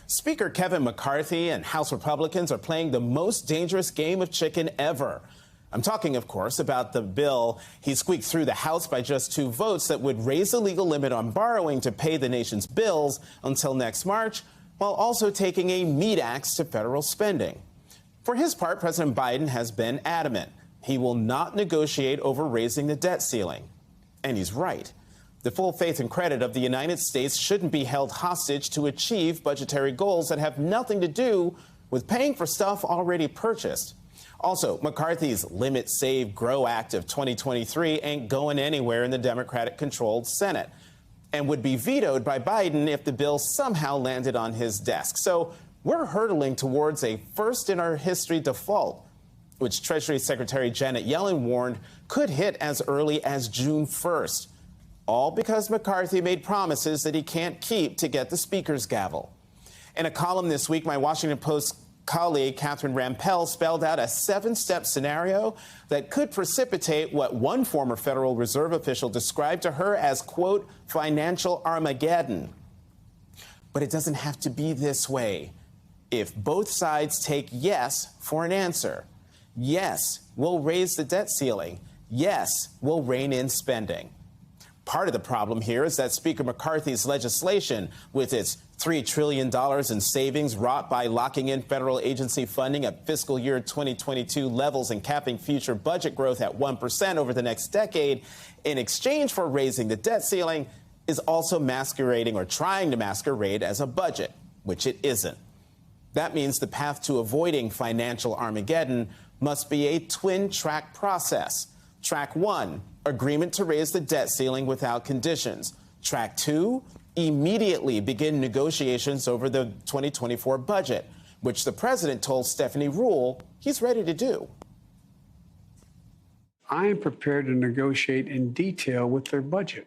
Speaker Kevin McCarthy and House Republicans are playing the most dangerous game of chicken ever. I'm talking, of course, about the bill he squeaked through the House by just 2 votes that would raise the legal limit on borrowing to pay the nation's bills until next March, while also taking a meat axe to federal spending. For his part, President Biden has been adamant. He will not negotiate over raising the debt ceiling. And he's right. The full faith and credit of the United States shouldn't be held hostage to achieve budgetary goals that have nothing to do with paying for stuff already purchased. Also, McCarthy's Limit, Save, Grow Act of 2023 ain't going anywhere in the Democratic-controlled Senate and would be vetoed by Biden if the bill somehow landed on his desk. So we're hurtling towards a first-in-our-history default, which Treasury Secretary Janet Yellen warned could hit as early as June 1st. All because McCarthy made promises that he can't keep to get the Speaker's gavel. In a column this week, my Washington Post colleague Catherine Rampell spelled out a 7-step scenario that could precipitate what one former Federal Reserve official described to her as, quote, financial Armageddon. But it doesn't have to be this way. If both sides take yes for an answer, yes, we'll raise the debt ceiling, yes, we'll rein in spending. Part of the problem here is that Speaker McCarthy's legislation, with its $3 trillion in savings wrought by locking in federal agency funding at fiscal year 2022 levels and capping future budget growth at 1% over the next decade, in exchange for raising the debt ceiling, is also masquerading or trying to masquerade as a budget, which it isn't. That means the path to avoiding financial Armageddon must be a twin-track process. Track 1, agreement to raise the debt ceiling without conditions. Track 2, immediately begin negotiations over the 2024 budget, which the president told Stephanie Ruhle he's ready to do. I am prepared to negotiate in detail with their budget.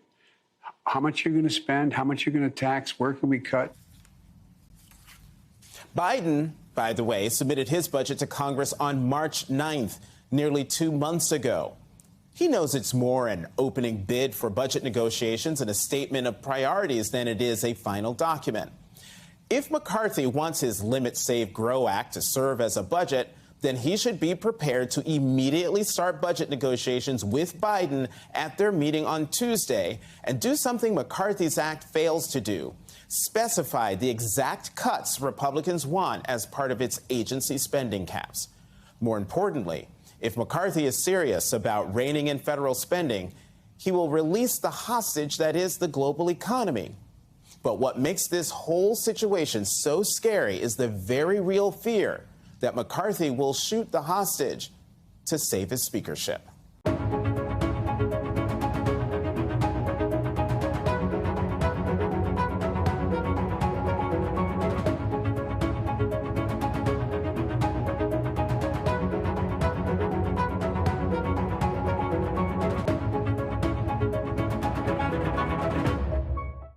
How much you're going to spend, how much you're going to tax, where can we cut? Biden, by the way, submitted his budget to Congress on March 9th, nearly 2 months ago. He knows it's more an opening bid for budget negotiations and a statement of priorities than it is a final document. If McCarthy wants his Limit, Save, Grow Act to serve as a budget, then he should be prepared to immediately start budget negotiations with Biden at their meeting on Tuesday and do something McCarthy's act fails to do: specify the exact cuts Republicans want as part of its agency spending caps. More importantly, if McCarthy is serious about reining in federal spending, he will release the hostage that is the global economy. But what makes this whole situation so scary is the very real fear that McCarthy will shoot the hostage to save his speakership.